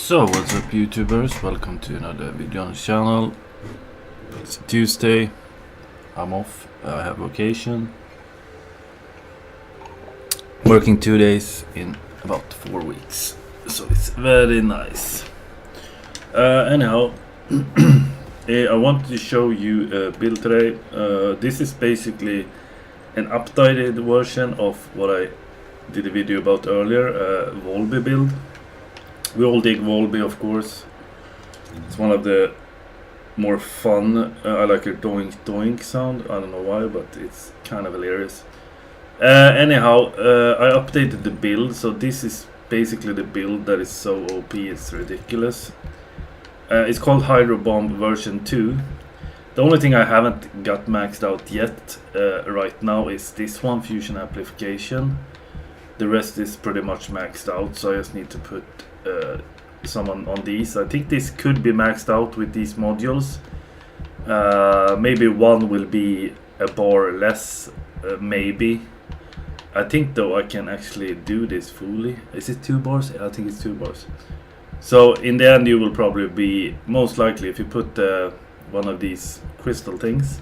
So what's up YouTubers, welcome to another video on the channel. It's Tuesday, I'm off, I have vacation. Working 2 days in about 4 weeks, so it's very nice. Anyhow, I wanted to show you a build today. This is basically an updated version of what I did a video about earlier, Valby build. We all dig Valby, of course. It's one of the more fun. I like a doink doink sound. I don't know why, but it's kind of hilarious. Anyhow, I updated the build, so this is basically the build that is so OP, it's ridiculous. It's called Hydro Bomb version 2. The only thing I haven't got maxed out yet right now is this one, Fusion Amplification. The rest is pretty much maxed out, so I just need to put some on these. I think this could be maxed out with these modules. Maybe one will be a bar less, maybe. I think though I can actually do this fully. Is it 2 bars? I think it's 2 bars. So in the end you will probably be, most likely if you put one of these crystal things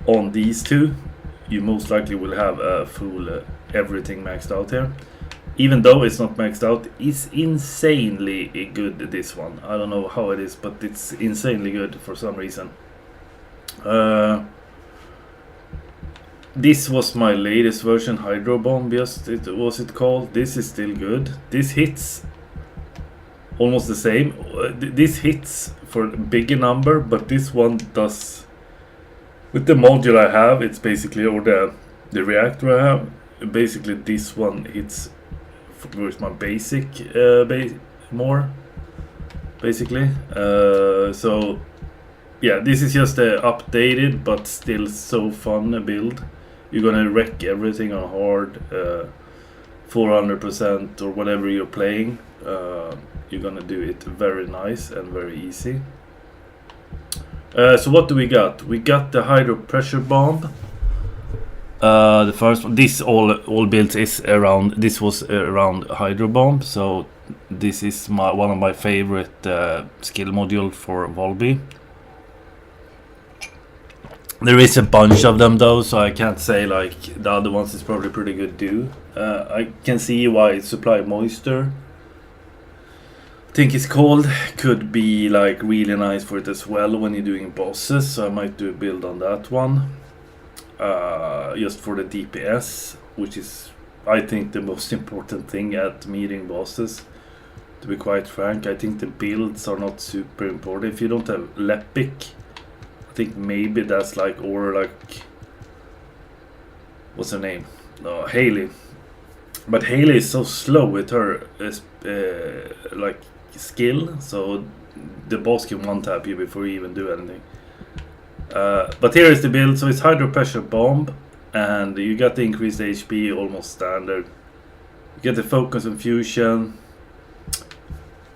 on these two, you most likely will have a full everything maxed out here. Even though it's not maxed out, it's insanely good, this one. I don't know how it is, but it's insanely good for some reason. This was my latest version, Hydro Bomb, just it was it called. This is still good. This hits almost the same. This hits for a bigger number, but this one does, with the module I have, it's basically, or the reactor I have, basically this one hits with my basic more basically. So yeah, this is just a updated but still so fun build. You're gonna wreck everything on hard, 400% or whatever you're playing. You're gonna do it very nice and very easy. So what do we got? We got the Hydro Pressure Bomb. The first one, this all builds is around, this was around Hydro Bomb, so this is one of my favorite skill module for Valby. There is a bunch of them though, so I can't say like the other ones is probably pretty good too. I can see why Supply Moisture, I think it's called, could be like really nice for it as well when you're doing bosses, so I might do a build on that one. Just for the DPS, which is, I think, the most important thing at meeting bosses. To be quite frank, I think the builds are not super important. If you don't have Lepic, I think maybe that's like, or like, what's her name? No, Haley. But Haley is so slow with her like skill, so the boss can one-tap you before you even do anything. But here is the build. So it's Hydro Pressure Bomb, and you got the increased HP, almost standard. You get the Focus and Fusion,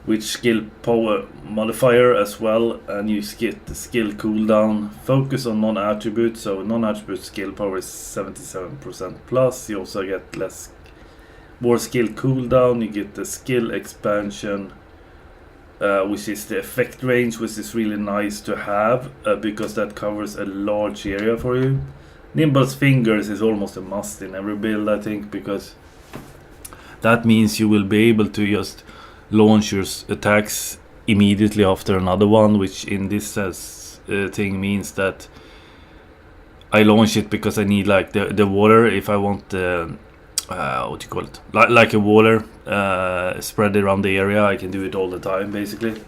which skill power modifier as well, and you get the skill cooldown. Focus on non-attribute, so non-attribute skill power is 77% plus. You also get more skill cooldown. You get the skill expansion, which is the effect range, which is really nice to have because that covers a large area for you. Nimble's Fingers is almost a must in every build, I think, because that means you will be able to just launch your attacks immediately after another one, which in this thing means that I launch it because I need like the water. If I want what do you call it, like a water spread around the area, I can do it all the time basically.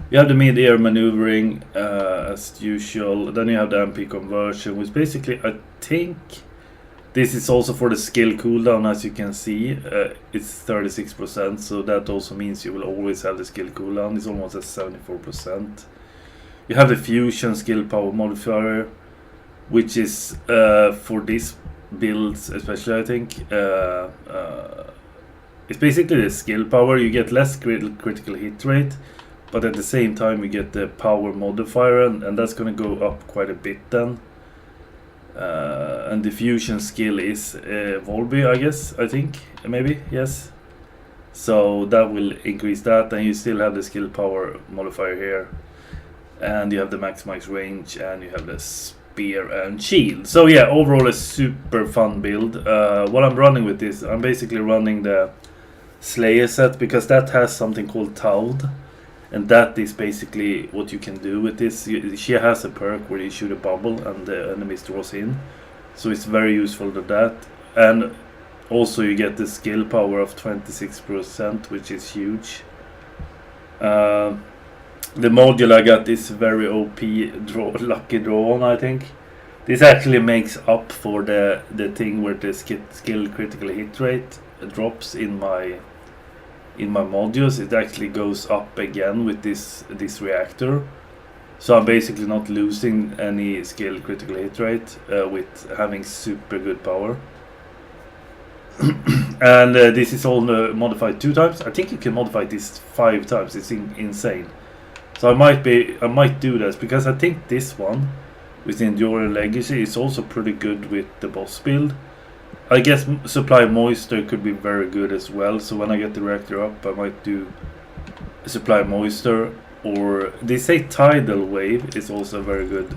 You have the mid-air maneuvering as usual. Then you have the MP conversion, which basically, I think this is also for the skill cooldown. As you can see, it's 36%, so that also means you will always have the skill cooldown. It's almost at 74%. You have the fusion skill power modifier, which is for this builds especially, I think. It's basically the skill power. You get less critical hit rate, but at the same time you get the power modifier, and that's gonna go up quite a bit then. And the fusion skill is Valby, I guess, I think, maybe, yes. So that will increase that, and you still have the skill power modifier here. And you have the maximize range, and you have the spear and shield. So yeah, overall a super fun build. What I'm running with this, I'm basically running the Slayer set, because that has something called Taud. And that is basically what you can do with this. She has a perk where you shoot a bubble and the enemies draws in. So it's very useful to that. And also you get the skill power of 26%, which is huge. The module I got is very OP lucky draw on, I think. This actually makes up for the thing where the skill critical hit rate drops in my modules. It actually goes up again with this reactor. So I'm basically not losing any skill critical hit rate with having super good power. And this is all modified 2 times. I think you can modify this 5 times. It's insane. So I might do this, because I think this one with Enduring Legacy is also pretty good with the boss build. I guess Supply Moisture could be very good as well. So when I get the reactor up, I might do Supply Moisture, or they say Tidal Wave is also a very good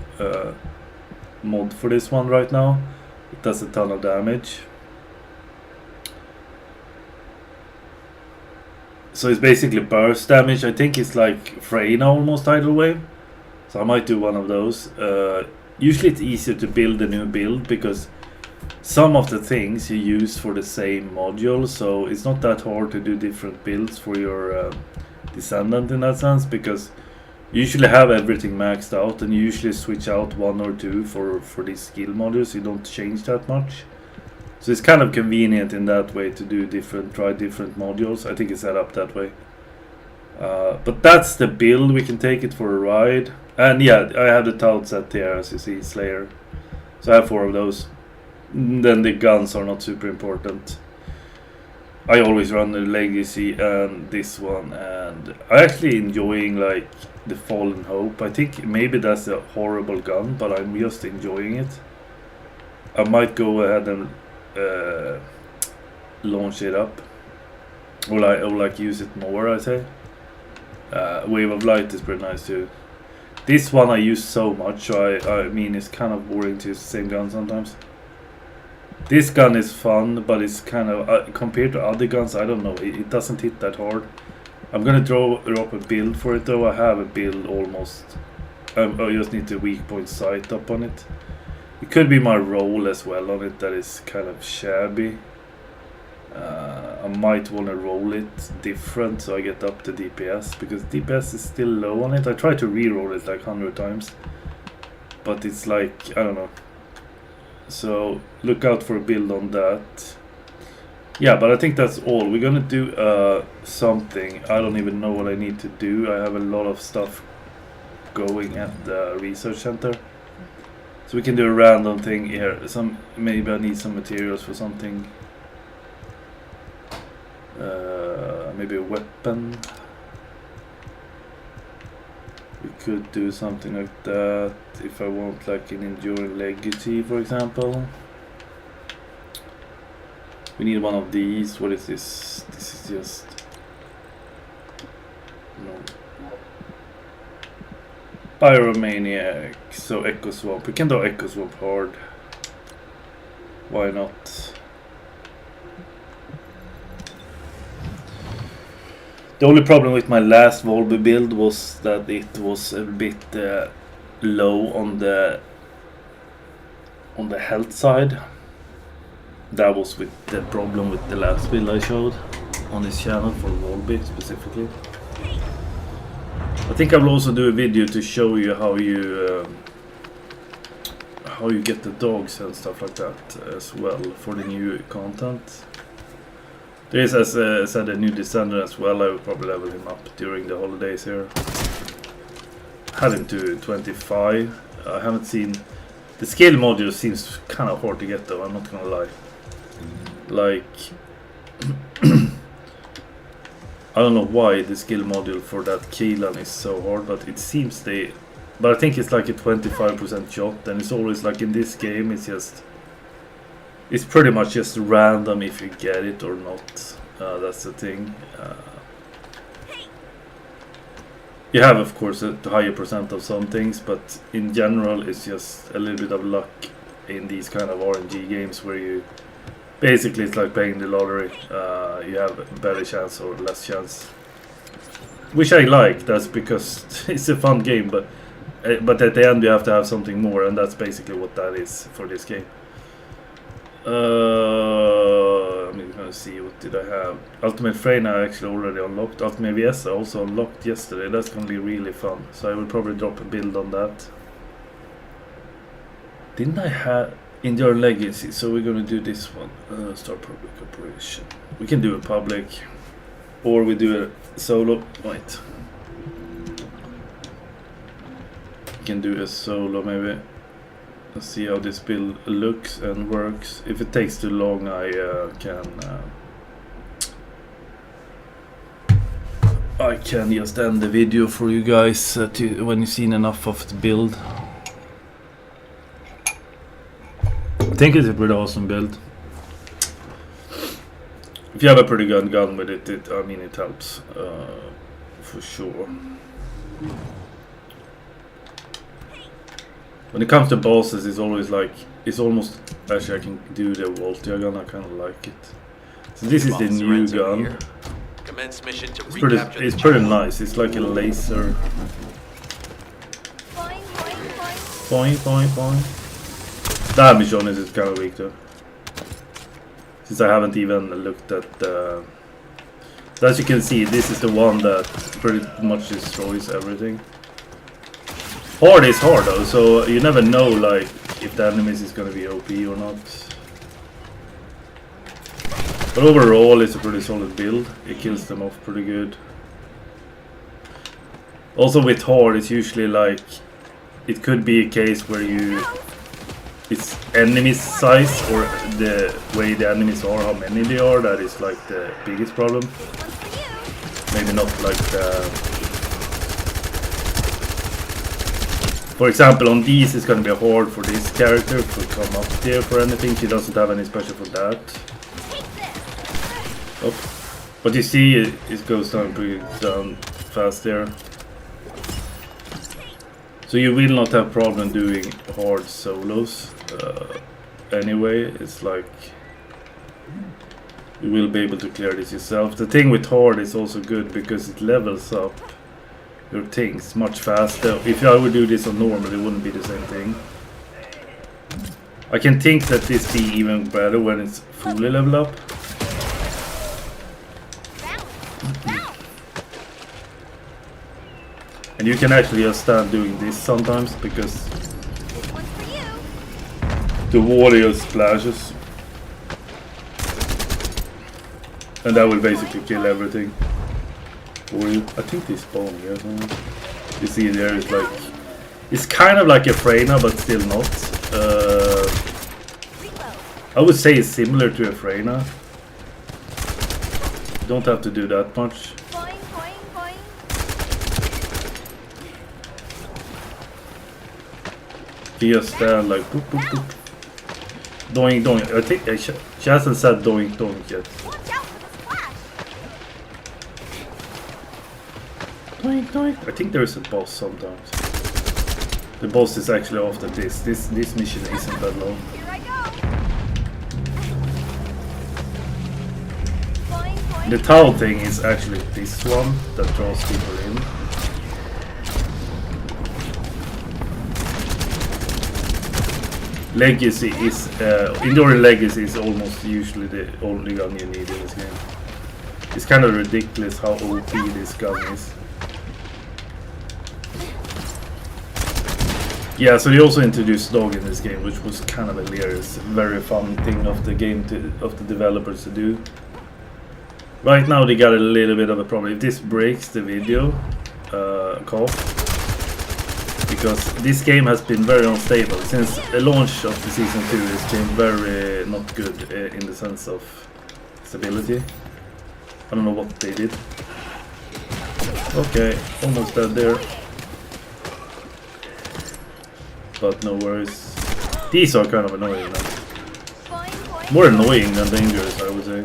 mod for this one right now. It does a ton of damage. So it's basically burst damage. I think it's like Freyna almost Tidal Wave. So I might do one of those. Usually it's easier to build a new build, because some of the things you use for the same module. So it's not that hard to do different builds for your Descendant in that sense, because you usually have everything maxed out, and you usually switch out 1 or 2 for these skill modules. You don't change that much. So it's kind of convenient in that way to do try different modules. I think it's set up that way. But that's the build. We can take it for a ride. And yeah, I have the Taud set here, as you see, Slayer. So I have 4 of those. Then the guns are not super important. I always run the Legacy and this one, and I actually enjoying like the Fallen Hope. I think maybe that's a horrible gun, but I'm just enjoying it. I might go ahead and launch it up, or like use it more, I say. Wave of Light is pretty nice too. This one I use so much, so I mean it's kind of boring to use the same gun sometimes. This gun is fun, but it's kind of compared to other guns, I don't know, it doesn't hit that hard. I'm gonna drop a build for it though. I have a build almost. I just need the weak point sight up on it. It could be my roll as well on it that is kind of shabby. I might want to roll it different so I get up to DPS, because DPS is still low on it. I tried to re-roll it like 100 times, but it's like, I don't know. So look out for a build on that. Yeah, but I think that's all. We're gonna do something. I don't even know what I need to do. I have a lot of stuff going at the research center. So we can do a random thing here. Maybe I need some materials for something. Maybe a weapon. We could do something like that if I want like an Enduring Legacy, for example. We need one of these. What is this? This is just... no. Pyromaniac. So Echo Swamp. We can do Echo Swamp hard. Why not? The only problem with my last Valby build was that it was a bit low on the health side. That was with the problem with the last build I showed on this channel for Valby specifically. I think I will also do a video to show you how you get the dogs and stuff like that as well for the new content. There is, as I said, a new Descendant as well. I will probably level him up during the holidays here. Had him to 25. I haven't seen... The skill module seems kind of hard to get though, I'm not gonna lie. Like... I don't know why the skill module for that Keelan is so hard, but it seems they... But I think it's like a 25% shot, and it's always like in this game, it's just... It's pretty much just random if you get it or not. That's the thing. You have, of course, a higher percent of some things, but in general, it's just a little bit of luck in these kind of RNG games where you basically it's like playing the lottery. You have a better chance or less chance, which I like. That's because it's a fun game, but at the end you have to have something more, and that's basically what that is for this game. I'm gonna see, what did I have? Ultimate Frame I actually already unlocked. Ultimate VS I also unlocked yesterday. That's gonna be really fun. So I will probably drop a build on that. Didn't I have Endure Legacy? So we're gonna do this one. Start public operation. We can do a public, or we do a solo. Wait. We can do a solo maybe. Let's see how this build looks and works. If it takes too long, I can just end the video for you guys when you've seen enough of the build. I think it's a pretty awesome build. If you have a pretty good gun with it, it helps for sure. When it comes to bosses, it's always like, it's almost, actually I can do the Voltia gun, I kind of like it. So this is the new gun. It's pretty nice, it's like a laser. Boing, boing, boing. Damage on it is kind of weak though. Since I haven't even looked at the... So as you can see, this is the one that pretty much destroys everything. Hard is hard though, so you never know like if the enemies is gonna be OP or not. But overall it's a pretty solid build. It kills them off pretty good. Also with hard it's usually like, it could be a case where it's enemy size or the way the enemies are, how many they are, that is like the biggest problem. Maybe not like the... For example, on these it's gonna be hard for this character to come up there for anything. She doesn't have any special for that. Oh. But you see it goes down pretty fast there. So you will not have problem doing hard solos. Anyway, it's like you will be able to clear this yourself. The thing with hard is also good because it levels up your things much faster. If I would do this on normal, it wouldn't be the same thing. I can think that this be even better when it's fully leveled up. And you can actually just start doing this sometimes because the water just splashes. And that will basically kill everything. Or I think they spawn here. You see there, it's like, it's kind of like a Freyna, but still not. I would say it's similar to a Freyna. Don't have to do that much. You just stand like boop boop boop. Doink doink. I think she hasn't said doink doink yet. Doink doink. I think there is a boss sometimes. The boss is actually after this. This mission isn't that long. The towel thing is actually this one that draws people in. Legacy is Enduring Legacy is almost usually the only gun you need in this game. It's kind of ridiculous how OP this gun is. Yeah, so they also introduced dog in this game, which was kind of hilarious. Very fun thing of the game of the developers to do. Right now they got a little bit of a problem. If this breaks the video, cough. Because this game has been very unstable since the launch of the season 2. It's been very not good in the sense of stability. I don't know what they did. Okay, almost dead there. But no worries. These are kind of annoying now. More annoying than dangerous, I would say.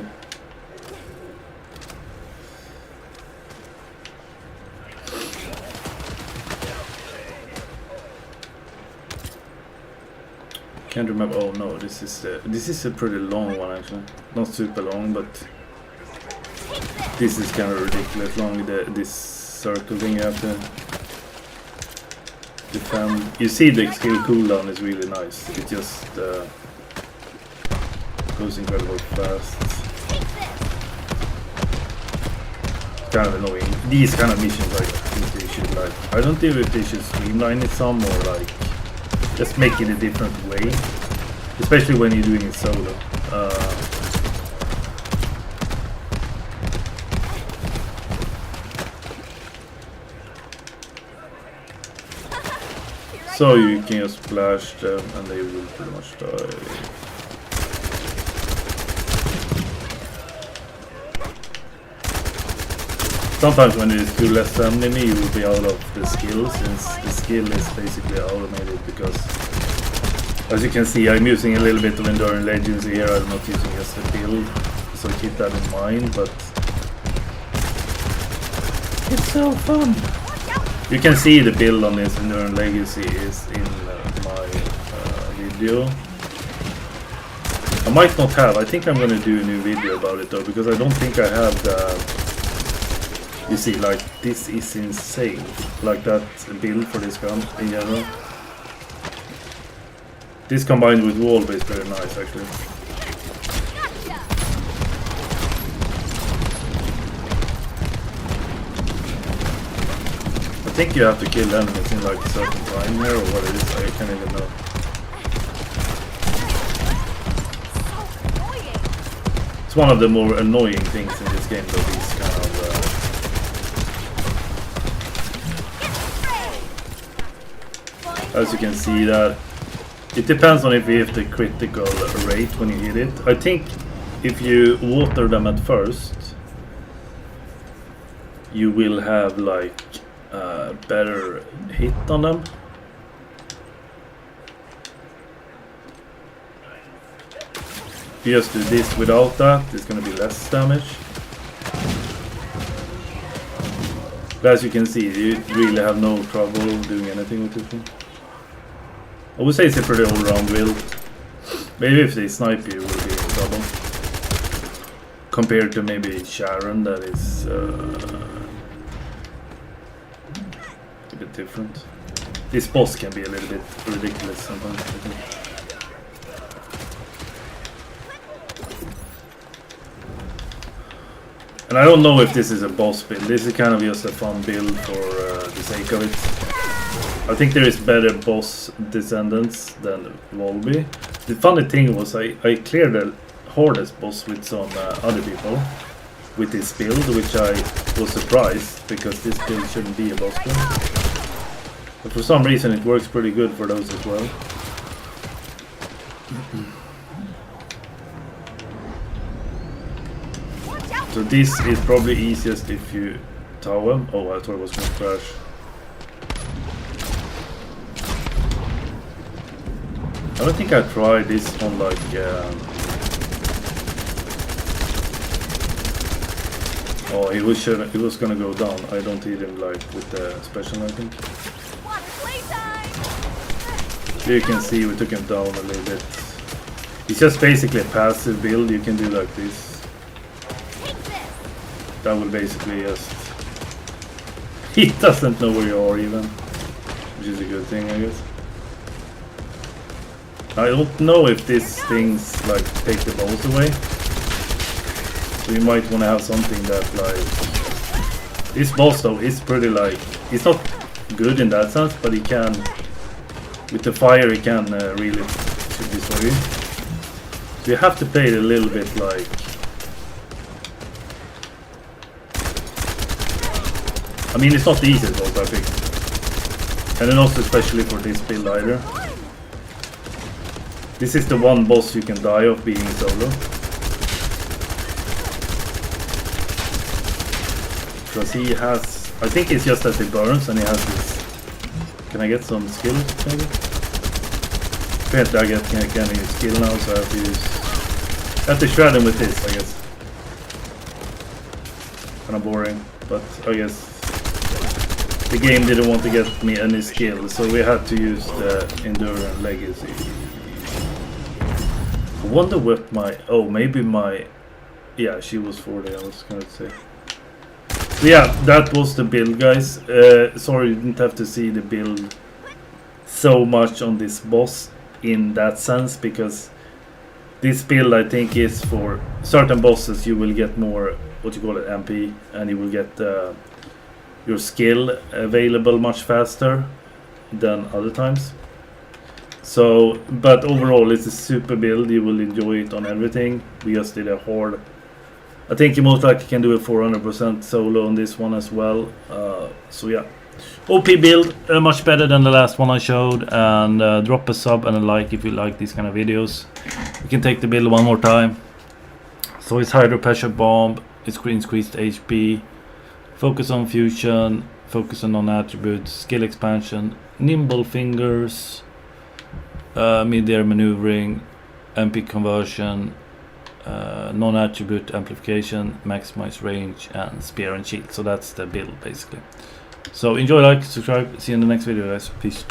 Can't remember. Oh no, this is a pretty long one actually. Not super long, but this is kind of ridiculous long. This circle thing you have to defend. You see the skill cooldown is really nice. It just goes incredibly fast. Kind of annoying. These kind of missions, I think they should like. I don't know if they should streamline it some or like just make it a different way, especially when you're doing it solo. So you can just splash them and they will pretty much die. Sometimes when it is too less enemy, you will be out of the skill, since the skill is basically automated, because as you can see I'm using a little bit of Enduring Legends here. I'm not using just a build, so keep that in mind, but it's so fun. You can see the build on this Enduring Legacy is in my video. I might not have, I think I'm gonna do a new video about it though, because I don't think I have the... You see, like, this is insane. Like that build for this gun in general. This combined with Valby is very nice actually. I think you have to kill enemies in like a certain time here, or what it is, I can't even know. It's one of the more annoying things in this game though, these kind of... as you can see that it depends on if you have the critical rate when you hit it. I think if you water them at first, you will have like better hit on them. If you just do this without that, it's gonna be less damage. But as you can see, you really have no trouble doing anything with this one. I would say it's a pretty all-round build. Maybe if they snipe you, will be in trouble. Compared to maybe Sharon, that is a bit different. This boss can be a little bit ridiculous sometimes, I think. And I don't know if this is a boss build. This is kind of just a fun build for the sake of it. I think there is better boss Descendants than Valby. The funny thing was I cleared the hardest boss with some other people with this build, which I was surprised, because this build shouldn't be a boss build. But for some reason it works pretty good for those as well. So this is probably easiest if you tow him. Oh, I thought it was going to crash. I don't think I tried this on like oh, he was gonna go down. I don't hit him like with the special, I think. Here you can see we took him down a little bit. It's just basically a passive build. You can do like this. That will basically just... He doesn't know where you are even, which is a good thing, I guess. I don't know if these things like take the balls away. So you might want to have something that like... This boss though is pretty like... It's not good in that sense, but he can... With the fire he can really destroy you. So you have to play it a little bit like... I mean, it's not the easiest boss I picked. And then also especially for this build either. This is the one boss you can die of being solo. Because he has... I think it's just that he burns and he has this... Can I get some skill maybe? Apparently I can't use skill now, so I have to use... I have to shred him with this, I guess. Kinda boring, but I guess... The game didn't want to get me any skill, so we had to use the Enduring Legacy. wonder what my... Oh, maybe my... Yeah, she was 40, I was gonna say. So yeah, that was the build, guys. Sorry you didn't have to see the build so much on this boss in that sense, because this build I think is for certain bosses. You will get more, what you call it, MP, and you will get your skill available much faster than other times. So, but overall it's a super build. You will enjoy it on everything. We just did a hard... I think you most likely can do a 400% solo on this one as well. So yeah, OP build, much better than the last one I showed. And drop a sub and a like if you like these kind of videos. We can take the build one more time. So it's Hydro Pressure Bomb, it's increased HP, focus on fusion, focus on non-attributes, skill expansion, nimble fingers, mid-air maneuvering, MP conversion, non-attribute amplification, maximize range, and spear and shield. So that's the build basically. So enjoy, like, subscribe, see you in the next video, guys. Peace.